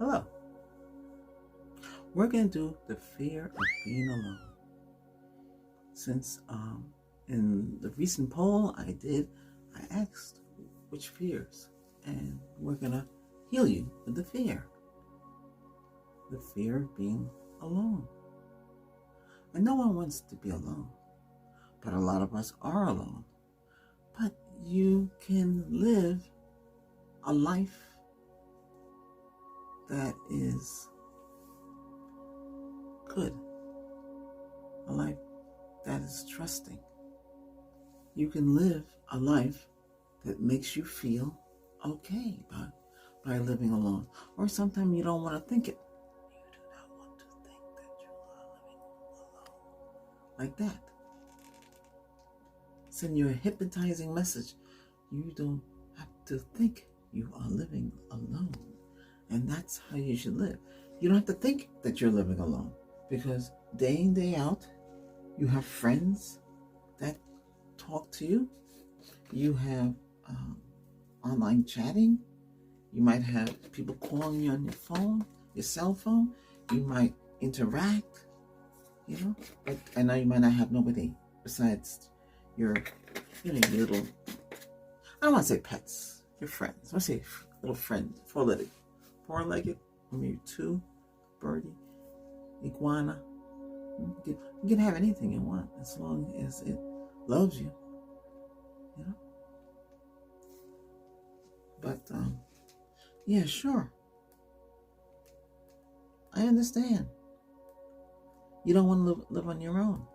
Hello. We're going to do the fear of being alone. Since in the recent poll I asked which fears, and we're going to heal you with the fear. The fear of being alone. And no one wants to be alone, but a lot of us are alone. But you can live a life that is good, a life that is trusting. You can live a life that makes you feel okay by living alone. Or sometimes you don't want to think it. You do not want to think that you are living alone. Like that. Send you a hypnotizing message. You don't have to think you are living alone. And that's how you should live. You don't have to think that you're living alone, because day in, day out, you have friends that talk to you. You have online chatting. You might have people calling you on your phone, your cell phone. You might interact, But I know you might not have nobody besides your little, I don't want to say pets, your friends. I want to say little friends, four-legged, maybe two, birdie, iguana. You can have anything you want as long as it loves you, But, yeah, sure. I understand. You don't want to live on your own.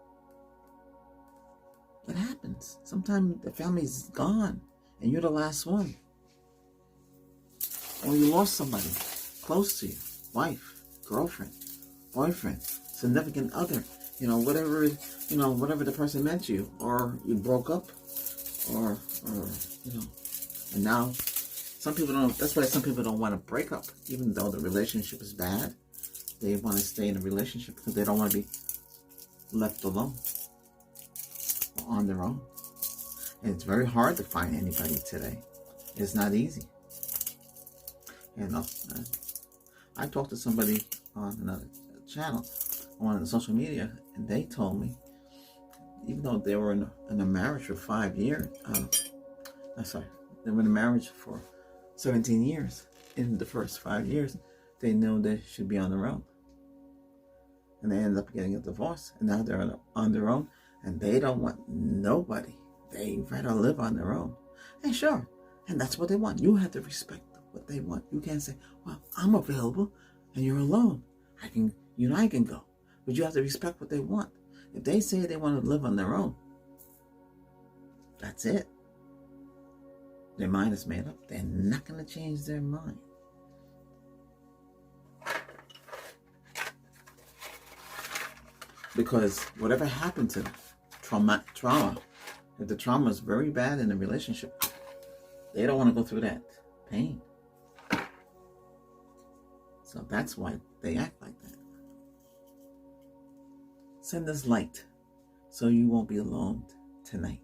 That happens. Sometimes the family's gone and you're the last one. Or you lost somebody close to you, wife, girlfriend, boyfriend, significant other, whatever the person meant to you, or you broke up, or and now some people don't. That's why some people don't want to break up, even though the relationship is bad. They want to stay in a relationship because they don't want to be left alone or on their own. And it's very hard to find anybody today. It's not easy. I talked to somebody on another channel, on social media, and they told me, even though they were in a marriage for 5 years, they were in a marriage for 17 years. In the first 5 years, they knew they should be on their own. And they ended up getting a divorce, and now they're on their own, and they don't want nobody. They rather live on their own. And sure, and that's what they want. You have to respect what they want. You can't say, well, I'm available and you're alone. I can go. But you have to respect what they want. If they say they want to live on their own, that's it. Their mind is made up. They're not going to change their mind. Because whatever happened to them, trauma, if the trauma is very bad in the relationship, they don't want to go through that pain. So that's why they act like that. Send us light so you won't be alone tonight.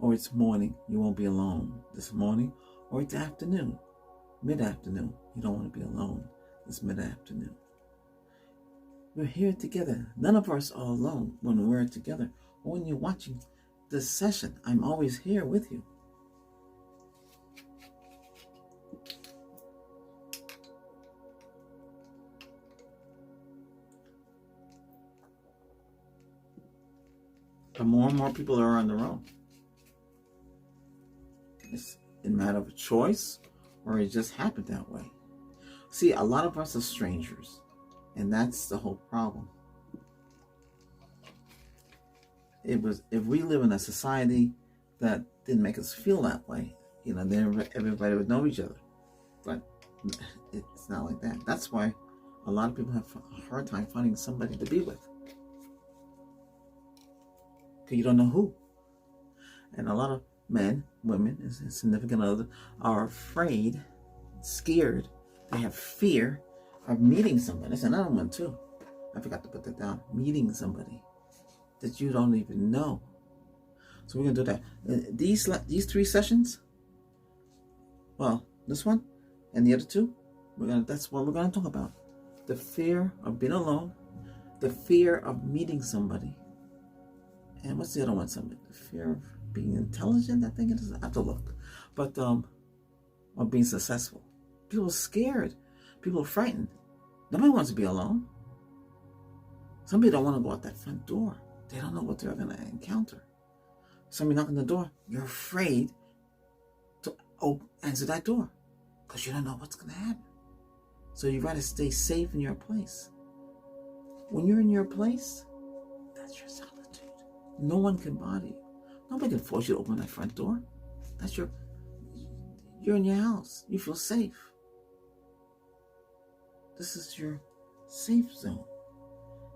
Or it's morning, you won't be alone this morning. Or it's afternoon, mid-afternoon. You don't want to be alone this mid-afternoon. We're here together. None of us are alone when we're together. Or when you're watching this session, I'm always here with you. But more and more people are on their own. It's a matter of choice, or it just happened that way. See, a lot of us are strangers, and that's the whole problem. If we live in a society that didn't make us feel that way, then everybody would know each other. But it's not like that. That's why a lot of people have a hard time finding somebody to be with. Because you don't know who. And a lot of men, women, and significant others are afraid, scared. They have fear of meeting somebody. That's another one too. I forgot to put that down. Meeting somebody that you don't even know. So we're going to do that. These 3 sessions, well, this one and the other 2, That's what we're gonna talk about. The fear of being alone, the fear of meeting somebody, and what's the other one? Somebody, the fear of being intelligent. I think it is. I have to look, but or being successful. People are scared. People are frightened. Nobody wants to be alone. Some people don't want to go out that front door. They don't know what they're going to encounter. Somebody knocking the door. You're afraid to answer that door because you don't know what's going to happen. So you rather stay safe in your place. When you're in your place, that's your solitude. No one can bother you. Nobody can force you to open that front door. You're in your house. You feel safe. This is your safe zone.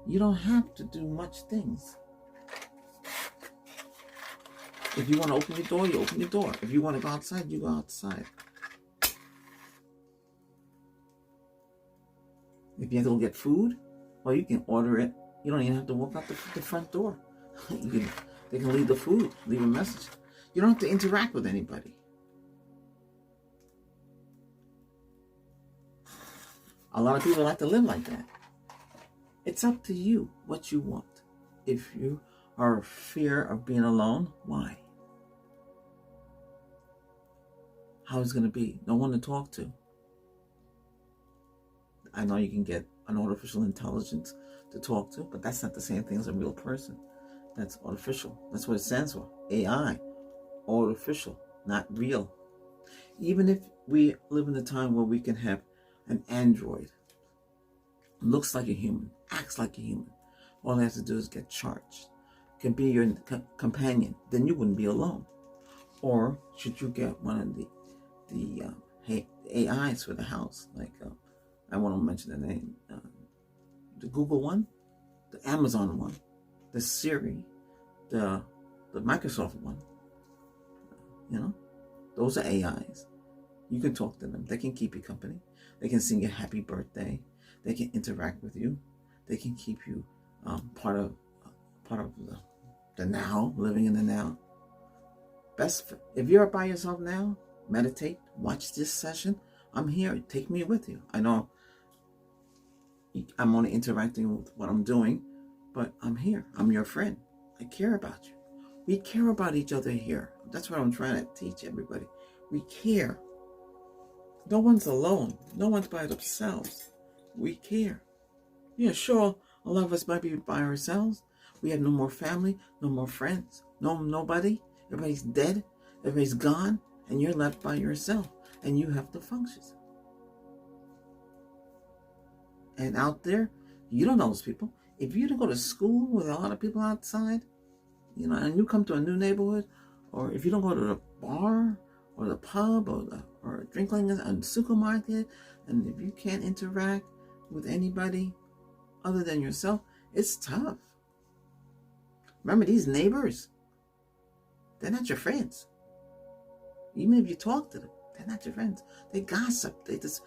You don't have to do much things. If you want to open your door, you open your door. If you want to go outside, you go outside. If you have to go get food, well, you can order it. You don't even have to walk out the front door. They can leave the food, leave a message. You don't have to interact with anybody. A lot of people like to live like that. It's up to you what you want. If you are fear of being alone, why? How is it going to be? No one to talk to. I know you can get an artificial intelligence to talk to, but that's not the same thing as a real person. That's artificial. That's what it stands for. AI. Artificial, not real. Even if we live in a time where we can have an android, looks like a human, acts like a human, all they have to do is get charged, can be your companion, then you wouldn't be alone. Or should you get one of the AIs for the house, like I want to mention the name, the Google one, the Amazon one, the Siri, the Microsoft one. Those are AIs. You can talk to them. They can keep you company. They can sing you happy birthday. They can interact with you. They can keep you part of the now, living in the now. If you're by yourself now, meditate, watch this session. I'm here. Take me with you. I know I'm only interacting with what I'm doing, but I'm here. I'm your friend. I care about you. We care about each other here. That's what I'm trying to teach everybody. We care. No one's alone. No one's by themselves. We care. Yeah, sure, a lot of us might be by ourselves. We have no more family, no more friends, nobody. Everybody's dead. Everybody's gone. And you're left by yourself. And you have to function. And out there, you don't know those people. If you don't go to school with a lot of people outside, and you come to a new neighborhood, or if you don't go to the bar or the pub or drinking at a supermarket, and if you can't interact with anybody other than yourself, it's tough. Remember, these neighbors, they're not your friends. Even if you talk to them, they're not your friends. They gossip. They just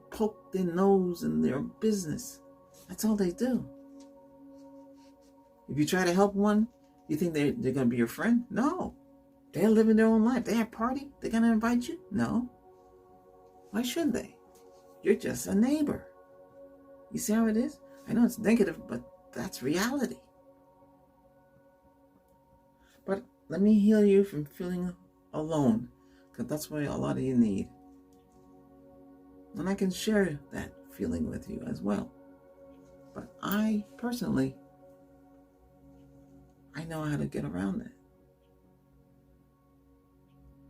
poke their nose in their business. That's all they do. If you try to help one, you think they're going to be your friend? No. They're living their own life. They have a party. They're going to invite you? No. Why should they? You're just a neighbor. You see how it is? I know it's negative, but that's reality. But let me heal you from feeling alone, because that's what a lot of you need. And I can share that feeling with you as well. But I personally, I know how to get around that.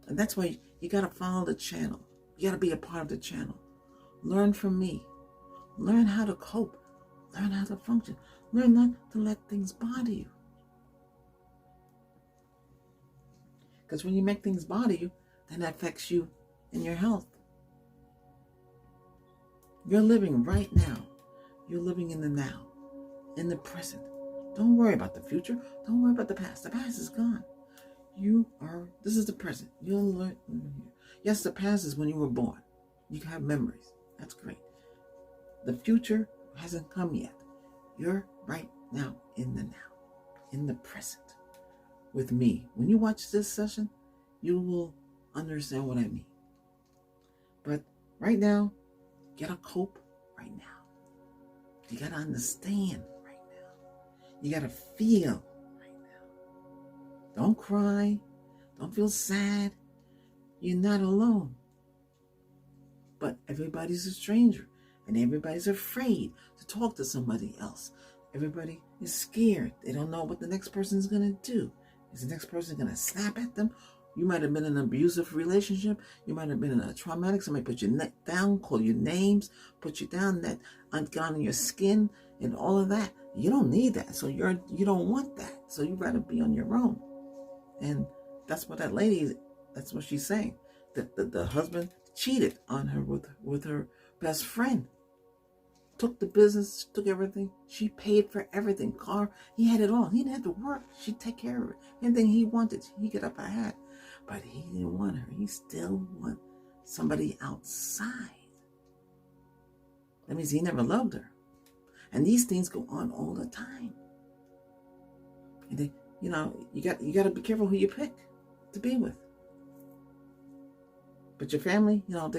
And that's why you got to follow the channel. You got to be a part of the channel. Learn from me. Learn how to cope. Learn how to function. Learn not to let things bother you. Because when you make things bother you, then that affects you in your health. You're living right now. You're living in the now, in the present. Don't worry about the future. Don't worry about the past. The past is gone. This is the present. You'll learn. Yes, the past is when you were born. You have memories. That's great. The future hasn't come yet. You're right now in the now, in the present with me. When you watch this session, you will understand what I mean. But right now, You gotta cope right now. You gotta understand right now. You gotta feel right now. Don't cry. Don't feel sad. You're not alone. But everybody's a stranger, and everybody's afraid to talk to somebody else. Everybody is scared. They don't know what the next person is going to do. Is the next person going to snap at them? You might have been in an abusive relationship. You might have been in a traumatic. Somebody put your neck down, call you names, put you down, that got on your skin, and all of that. You don't need that. So you don't want that. So you rather be on your own. And that's what that lady, that's what she's saying. The husband cheated on her with her best friend. Took the business, took everything. She paid for everything. Car, he had it all. He didn't have to work. She'd take care of it. Anything he wanted, he could up ahead. But he didn't want her. He still want somebody outside. That means he never loved her. And these things go on all the time. And they, you got to be careful who you pick to be with. But your family, your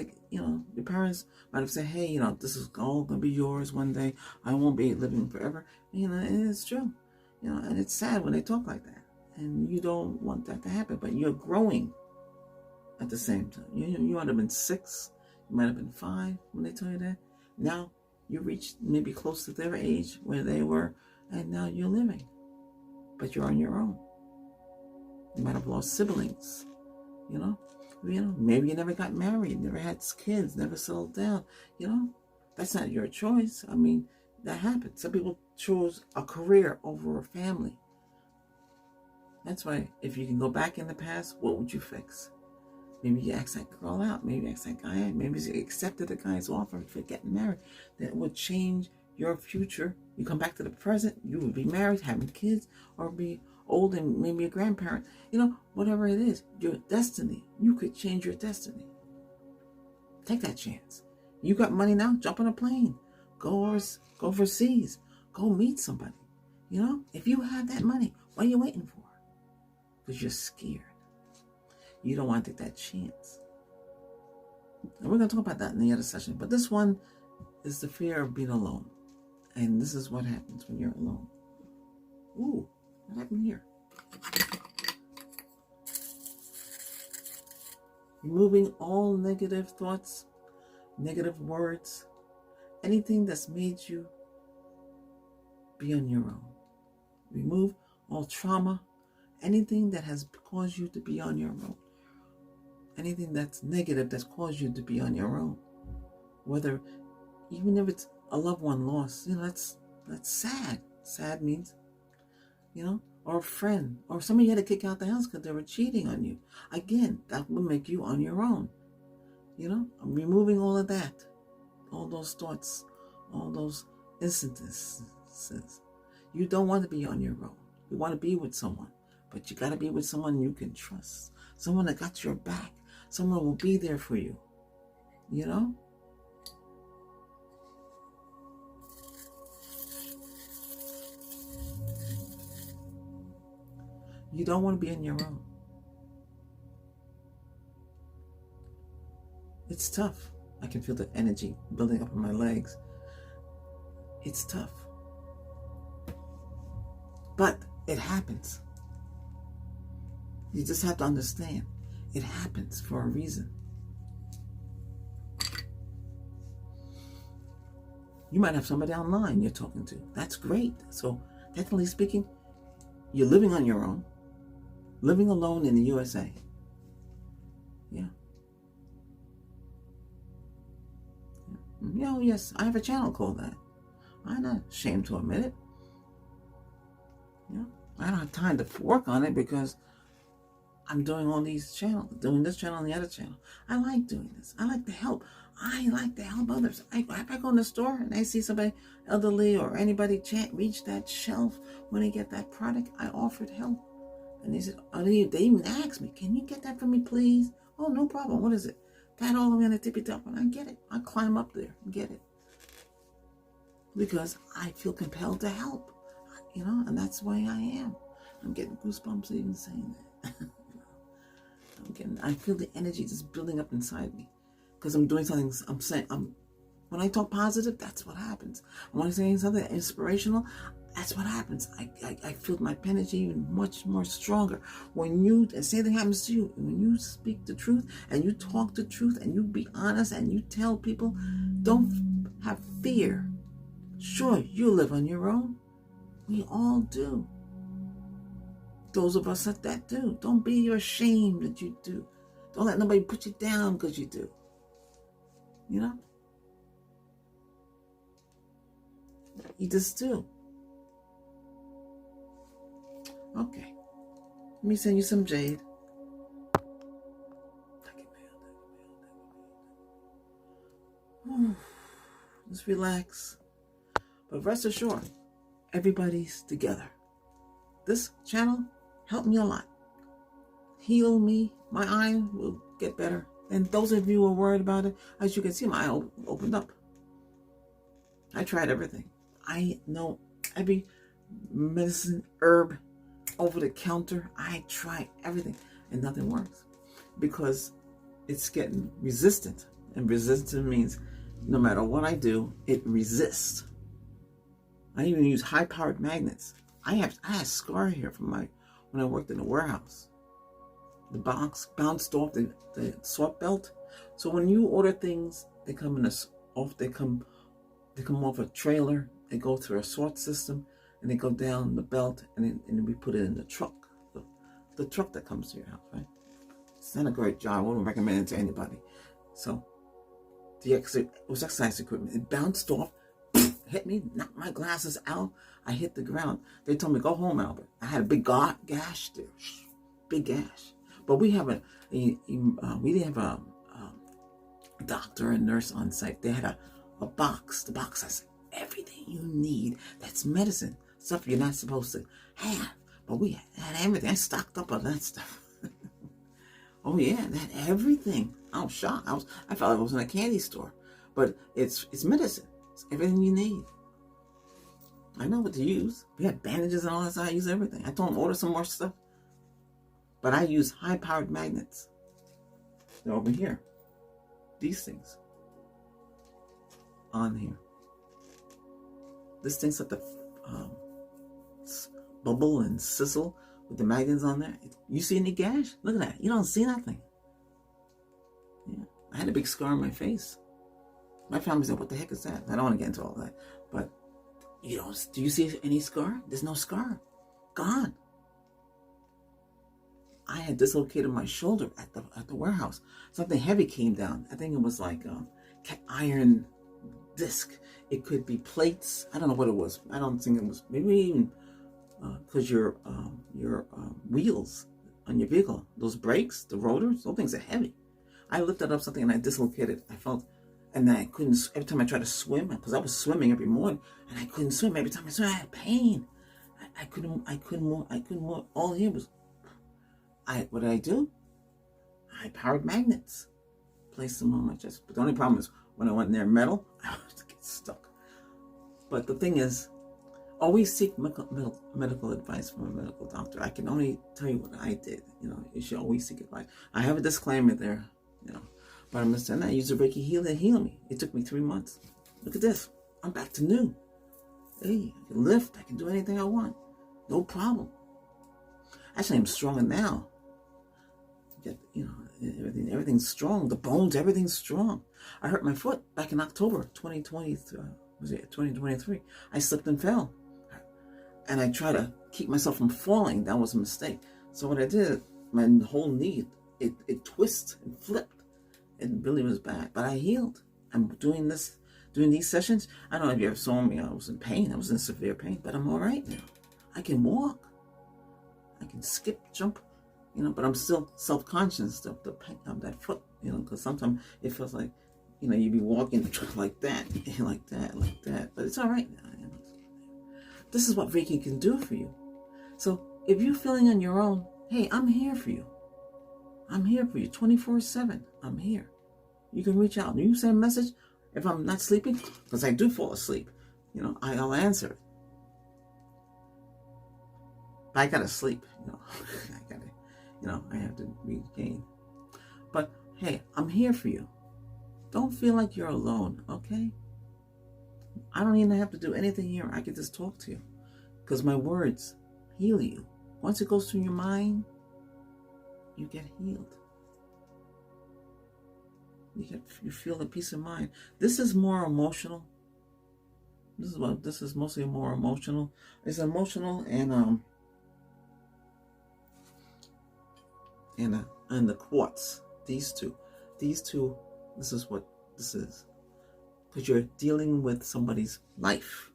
parents might have said, hey, this is all going to be yours one day. I won't be living forever. And it's true. And it's sad when they talk like that. And you don't want that to happen. But you're growing at the same time. You might have been 6. You might have been 5 when they tell you that. Now you reach maybe close to their age where they were. And now you're living. But you're on your own. You might have lost siblings, maybe you never got married, never had kids, never settled down. That's not your choice. I mean, that happens. Some people choose a career over a family. That's why if you can go back in the past, what would you fix? Maybe you ask that girl out. Maybe you ask that guy out. Maybe you accepted the guy's offer for getting married. That would change your future. You come back to the present, you would be married, having kids, or be old and maybe a grandparent. Whatever it is, your destiny. You could change your destiny. Take that chance. You got money now, jump on a plane. Go overseas. Go meet somebody. If you have that money, what are you waiting for? Because you're scared. You don't want to take that chance. And we're going to talk about that in the other session. But this one is the fear of being alone. And this is what happens when you're alone. Ooh, what happened here? Removing all negative thoughts, negative words, anything that's made you be on your own. Remove all trauma, anything that has caused you to be on your own. Anything that's negative that's caused you to be on your own. Whether, even if it's a loved one lost, that's sad. Sad means, or a friend, or somebody you had to kick out the house because they were cheating on you. Again, that will make you on your own. I'm removing all of that, all those thoughts, all those instances. You don't want to be on your own. You want to be with someone, but you got to be with someone you can trust, someone that got your back, someone who will be there for you. You don't want to be on your own. It's tough. I can feel the energy building up in my legs. It's tough. But it happens. You just have to understand. It happens for a reason. You might have somebody online you're talking to. That's great. So, technically speaking, you're living on your own. Living alone in the USA. Yeah. Yes, I have a channel called that. I'm not ashamed to admit it. I don't have time to work on it because I'm doing all these channels, doing this channel and the other channel. I like doing this. I like to help. I like to help others. If I go in the store and I see somebody elderly or anybody can't reach that shelf when they get that product, I offered help. And they said, they even asked me, can you get that for me, please? Oh, no problem. What is it? That all the way on the tippy top. And I get it. I climb up there and get it. Because I feel compelled to help. And that's why I am. I'm getting goosebumps even saying that. I feel the energy just building up inside me. Because I'm doing something, I'm When I talk positive, that's what happens. And when I say something inspirational, that's what happens. I feel my energy even much more stronger. When you, and same thing happens to you, when you speak the truth and you talk the truth and you be honest and you tell people, don't have fear. Sure, you live on your own. We all do. Those of us that do. Don't be ashamed that you do. Don't let nobody put you down because you do. You know? You just do. Okay. Let me send you some jade. Just relax. But rest assured, everybody's together. This channel helped me a lot. Heal me. My eye will get better. And those of you who are worried about it, as you can see, my eye opened up. I tried everything. I know every medicine, herb, over the counter. I try everything and nothing works because it's getting resistant. And resistant means no matter what I do, it resists. I even use high-powered magnets. I had a scar here from when I worked in the warehouse. The box bounced off the sort belt. So when you order things, they come off a trailer. They go through a sort system, and they go down the belt, and we put it in the truck. The truck that comes to your house, right? It's not a great job. I wouldn't recommend it to anybody. So it was exercise equipment. It bounced off, hit me, knocked my glasses out. I hit the ground. They told me, go home, Albert. I had a big gash there. Big gash. But we didn't have a doctor and nurse on site. They had a box. The box has everything you need. That's medicine. Stuff you're not supposed to have. But we had everything. I stocked up on that stuff. Oh yeah, they had everything. I was shocked. I felt like I was in a candy store. But it's medicine. It's everything you need. I know what to use. We had bandages and all that, so I use everything. I told them order some more stuff. But I use high-powered magnets. They're over here. These things. On here. This thing's like the bubble and sizzle with the magnets on there. You see any gash? Look at that. You don't see nothing. Yeah. I had a big scar on my face. My family said, what the heck is that? I don't want to get into all that. But do you see any scar? There's no scar. Gone. I had dislocated my shoulder at the warehouse. Something heavy came down. I think it was like iron disc. It could be plates. I don't know what it was. I don't think it was. Maybe even because your wheels on your vehicle, those brakes, the rotors, those things are heavy. I lifted up something and I dislocated. I felt, and then I couldn't. Every time I tried to swim, because I was swimming every morning, and I couldn't swim. Every time I swam, I had pain. I couldn't move. All here was. What did I do? I powered magnets. Placed them on my chest. But the only problem is when I went near metal, I would get stuck. But the thing is, always seek medical advice from a medical doctor. I can only tell you what I did. You should always seek advice. I have a disclaimer there, But I'm just saying I use a Reiki healer to heal me. It took me 3 months. Look at this. I'm back to new. Hey, I can lift. I can do anything I want. No problem. Actually, I'm stronger now. Everything's strong. The bones, everything's strong. I hurt my foot back in October 2020. Was it 2023? I slipped and fell, and I tried to keep myself from falling. That was a mistake. So what I did, my whole knee, it twisted and flipped. It really was bad, but I healed. I'm doing these sessions. I don't know if you ever saw me. I was in pain. I was in severe pain, but I'm all right now. I can walk. I can skip, jump, but I'm still self-conscious of the pain of that foot, because sometimes it feels like, you be walking like that, like that, but it's all right now. This is what Reiki can do for you. So if you're feeling on your own, hey, I'm here for you. I'm here for you 24/7. I'm here. You can reach out. You send a message. If I'm not sleeping, because I do fall asleep, I'll answer it. I gotta sleep, I have to regain. But hey, I'm here for you. Don't feel like you're alone, okay? I don't even have to do anything here. I can just talk to you because my words heal you. Once it goes through your mind, you get healed. You feel the peace of mind. This is more emotional. This is mostly more emotional. It's emotional and the quartz. These two. This is what this is. Because you're dealing with somebody's life.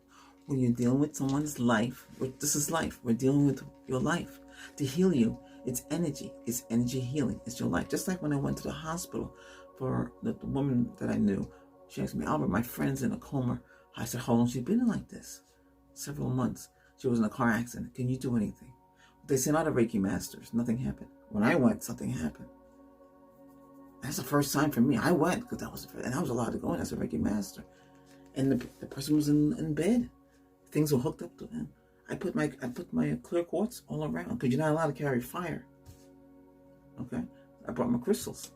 When you're dealing with someone's life, this is life. We're dealing with your life. To heal you, it's energy. It's energy healing. It's your life. Just like when I went to the hospital for the woman that I knew. She asked me, Albert, my friend's in a coma. I said, how long has she been like this? Several months. She was in a car accident. Can you do anything? They sent out a Reiki masters. Nothing happened. When I went, something happened. That's the first time for me. I went because I was allowed to go in as a Reiki master. And the person was in bed. Things were hooked up to him. I put my clear quartz all around because you're not allowed to carry fire. Okay? I brought my crystals.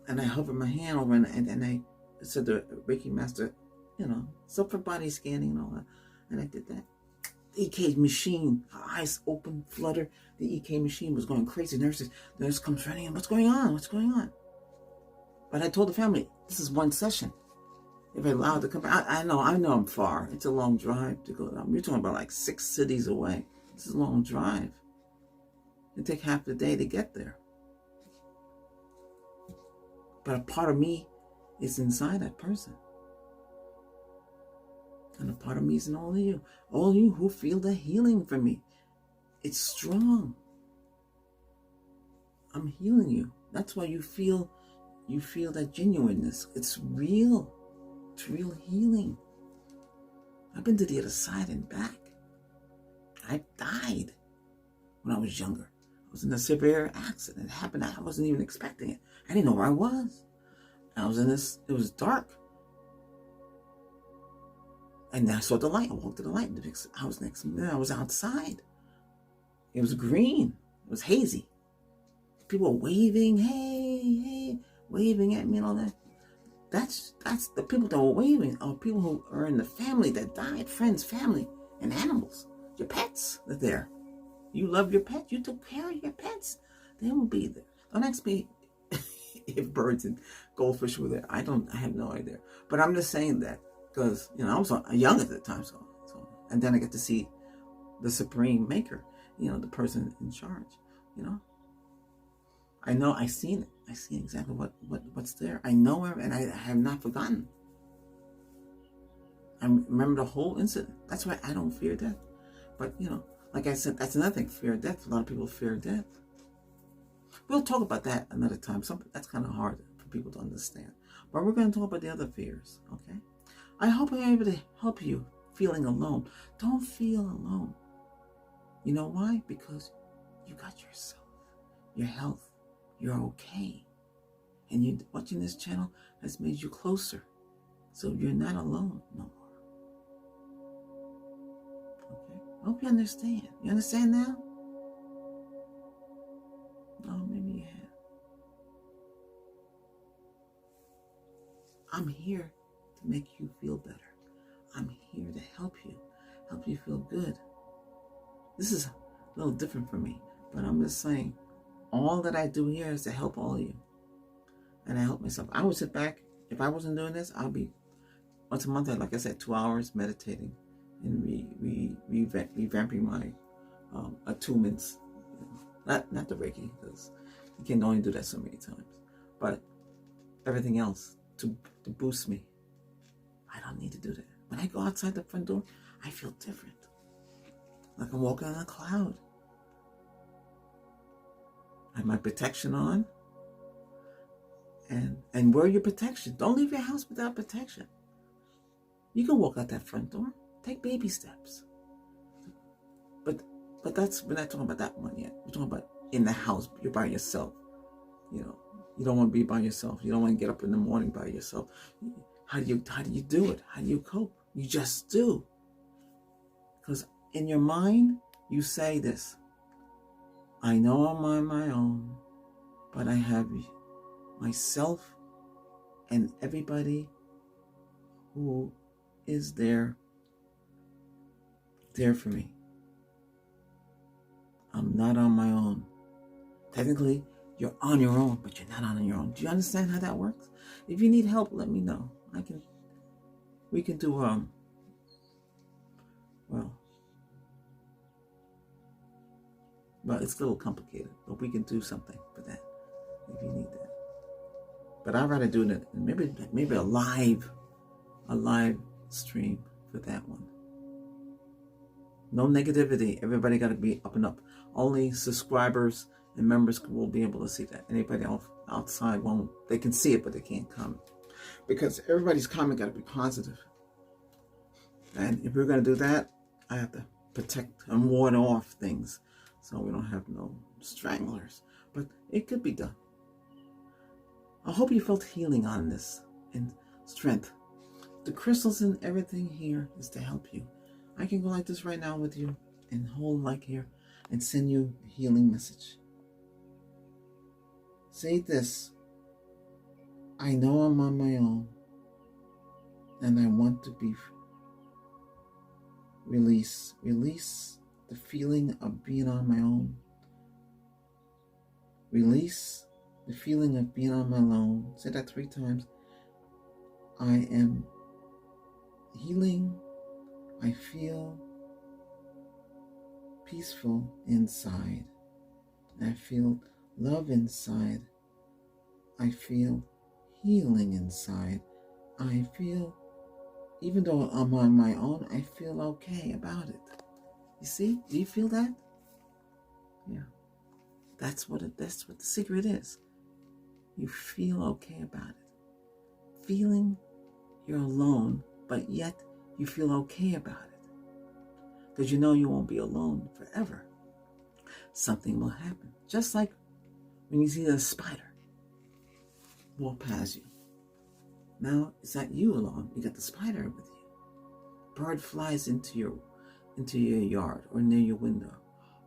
And I hovered my hand over and I said the Reiki master, stuff for body scanning and all that. And I did that. The EK machine, her eyes open, flutter. The EK machine was going crazy. The nurse comes running in. What's going on? What's going on? But I told the family, this is one session. If they're allowed to come, I know I'm far. It's a long drive to go down. You're talking about like 6 cities away. This is a long drive. It take half the day to get there. But a part of me is inside that person. And a part of me is in all of you. All of you who feel the healing from me. It's strong. I'm healing you. That's why you feel that genuineness. It's real. It's real healing. I've been to the other side and back. I died when I was younger. I was in a severe accident. It happened. I wasn't even expecting it. I didn't know where I was. I was in this, it was dark. And then I saw the light. I walked to the light. I was outside. It was green. It was hazy. People were waving, hey, waving at me and all that. That's the people that were waving are people who are in the family that died, friends, family, and animals. Your pets are there. You love your pet. You took care of your pets. They will be there. Don't ask me if birds and goldfish were there. I have no idea. But I'm just saying that because, I was young at the time. So, and then I get to see the supreme maker, the person in charge, I know I've seen it. I see exactly what's there. I know her and I have not forgotten. I remember the whole incident. That's why I don't fear death. But, like I said, that's another thing, fear of death. A lot of people fear death. We'll talk about that another time. That's kind of hard for people to understand. But we're going to talk about the other fears, okay? I hope I'm able to help you feeling alone. Don't feel alone. You know why? Because you got yourself, your health. You're okay. And you watching this channel has made you closer. So you're not alone no more. Okay? I hope you understand. You understand now? Oh, maybe you have. I'm here to make you feel better. I'm here to help you feel good. This is a little different for me, but I'm just saying, all that I do here is to help all of you. And I help myself. I would sit back. If I wasn't doing this, I'll be once a month, like I said, 2 hours meditating and revamping my attunements. Not the Reiki, because you can only do that so many times. But everything else to boost me. I don't need to do that. When I go outside the front door, I feel different. Like I'm walking on a cloud. I have my protection on. And wear your protection. Don't leave your house without protection. You can walk out that front door. Take baby steps. But we're not talking about that one yet. We're talking about in the house. You're by yourself. You don't want to be by yourself. You don't want to get up in the morning by yourself. How do you do it? How do you cope? You just do. Because in your mind, you say this. I know I'm on my own, but I have myself and everybody who is there for me. I'm not on my own. Technically, you're on your own, but you're not on your own. Do you understand how that works? If you need help, let me know. We can do, well, it's a little complicated, but we can do something for that if you need that. But I'd rather do it, maybe a live stream for that one. No negativity. Everybody got to be up and up. Only subscribers and members will be able to see that. Anybody else outside won't. They can see it, but they can't comment. Because everybody's comment got to be positive. And if we're going to do that, I have to protect and ward off things so we don't have no stranglers. But it could be done. I hope you felt healing on this and strength. The crystals and everything here is to help you. I can go like this right now with you and hold like here and send you a healing message. Say this: I know I'm on my own and I want to be release the feeling of being on my own. Release the feeling of being on my own. Say that 3 times. I am healing. I feel peaceful inside. I feel love inside. I feel healing inside. I feel, even though I'm on my own, I feel okay about it. You see? Do you feel that? Yeah. That's what the secret is. You feel okay about it. Feeling you're alone, but yet you feel okay about it. Because you know you won't be alone forever. Something will happen. Just like when you see a spider walk past you. Now it's not you alone. You got the spider with you. Bird flies into your yard or near your window.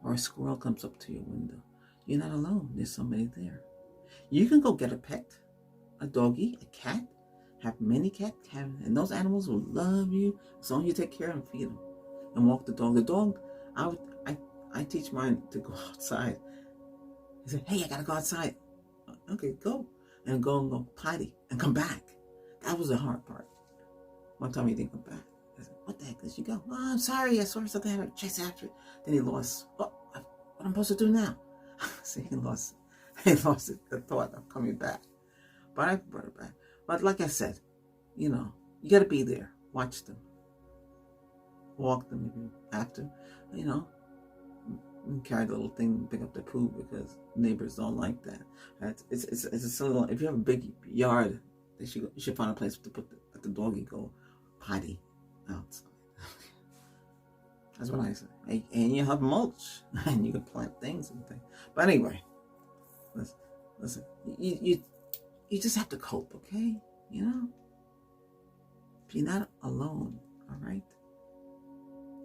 Or a squirrel comes up to your window. You're not alone. There's somebody there. You can go get a pet, a doggy, a cat. Have many cats, and those animals will love you as long as you take care and feed them and walk the dog. The dog, I teach mine to go outside. He said, "Hey, I gotta go outside." Okay, go and go potty and come back. That was the hard part. One time he didn't come back. I said, "What the heck did you go?" "Oh, I'm sorry. I saw something. I had to chase after it." Then he lost. Oh, what am I supposed to do now? See, he lost the thought of coming back. But I brought it back. But like I said, you got to be there. Watch them. Walk them if you have to. Carry the little thing and pick up the poop because neighbors don't like that. It's a little. If you have a big yard, you should find a place to let the doggy go potty outside. That's what I say. And you have mulch and you can plant things and things. But anyway, listen. You just have to cope, okay? If you're not alone, all right?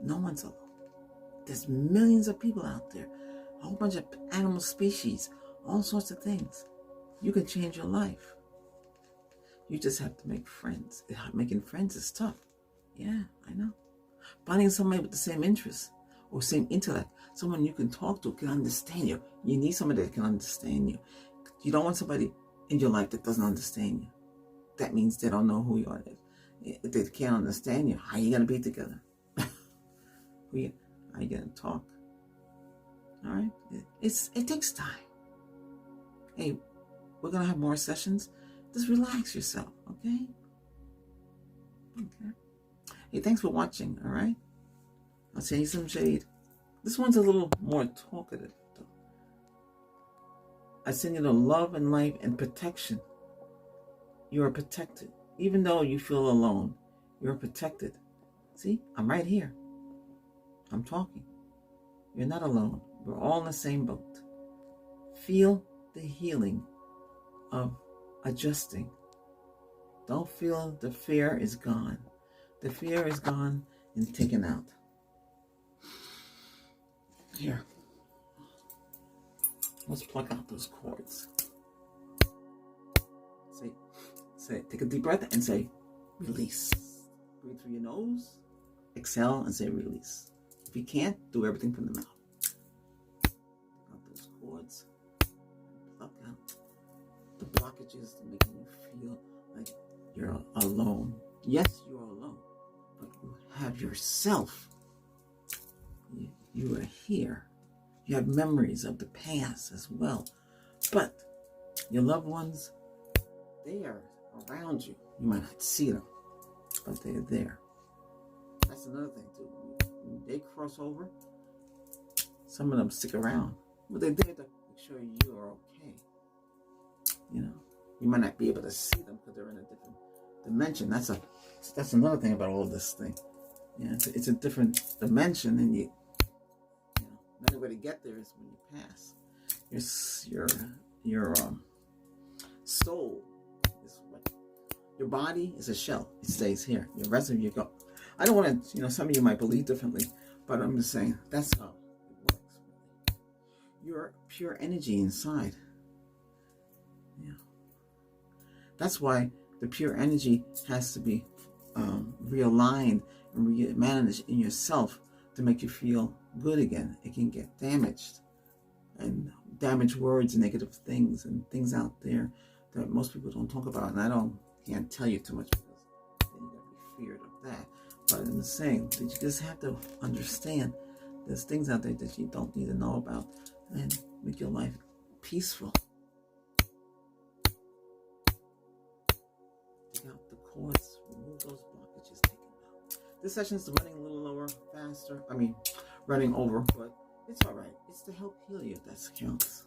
No one's alone. There's millions of people out there, a whole bunch of animal species, all sorts of things. You can change your life. You just have to make friends. Making friends is tough. Yeah, I know. Finding somebody with the same interests or same intellect, someone you can talk to, can understand you. You need somebody that can understand you. You don't want somebody in your life that doesn't understand you. That means they don't know who you are. If they can't understand you, how are you going to be together? How are you going to talk? All right? It takes time. Hey, we're going to have more sessions. Just relax yourself, okay? Okay. Hey, thanks for watching, all right? I'll send you some shade. This one's a little more talkative, though. I send you the love and light and protection. You are protected. Even though you feel alone, you're protected. See, I'm right here. I'm talking. You're not alone. We're all in the same boat. Feel the healing of adjusting. Don't feel the fear is gone. The fear is gone and taken out. Here. Let's pluck out those cords. Say, take a deep breath and say, release. breathe through your nose, exhale, and say release. If you can't, do everything from the mouth. Out those cords, pluck out the blockages that make you feel like you're alone. Yes, you're alone, but you have yourself. You are here. You have memories of the past as well. But your loved ones, they are around you. You might not see them, but they're there. That's another thing too. When they cross over, some of them stick around. But they're there to make sure you are okay. You know, you might not be able to see them because they're in a different dimension. That's another thing about all this thing. Yeah, it's a different dimension, and the only way to get there is when you pass. Your soul is what. Your body is a shell. It stays here. The rest of you go. I don't want to. Some of you might believe differently, but I'm just saying that's how it works. You're pure energy inside. Yeah. That's why the pure energy has to be realigned and remanaged in yourself to make you feel good again. It can get damaged, and damaged words and negative things and things out there that most people don't talk about. And I can't tell you too much because then you're going to be feared of that. But I'm saying that you just have to understand there's things out there that you don't need to know about and make your life peaceful. Take out the cords, remove those blockages, take them out. This session's running a little lower, faster. Running over, but it's all right. It's to help heal you if that counts.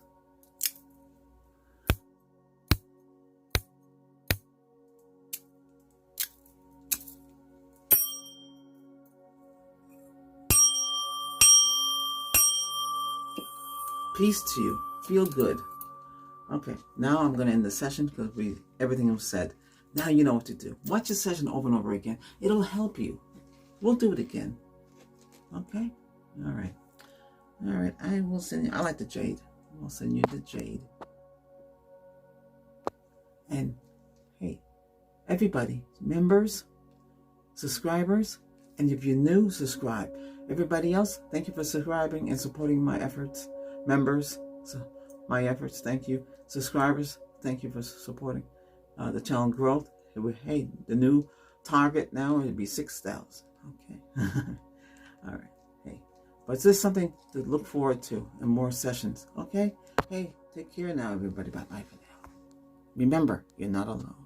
Peace to you. Feel good. Okay, now I'm going to end the session because everything I've said. Now you know what to do. Watch the session over and over again. It'll help you. We'll do it again. Okay? All right. I will send you. I like the jade. I'll send you the jade. And hey, everybody, members, subscribers, and if you're new, subscribe. Everybody else, thank you for subscribing and supporting my efforts. Members, my efforts, thank you. Subscribers, thank you for supporting the channel growth. Hey, the new target now would be 6,000. Okay. All right. Hey, but it's just something to look forward to and more sessions. Okay. Hey, take care now, everybody. Bye-bye for now. Remember, you're not alone.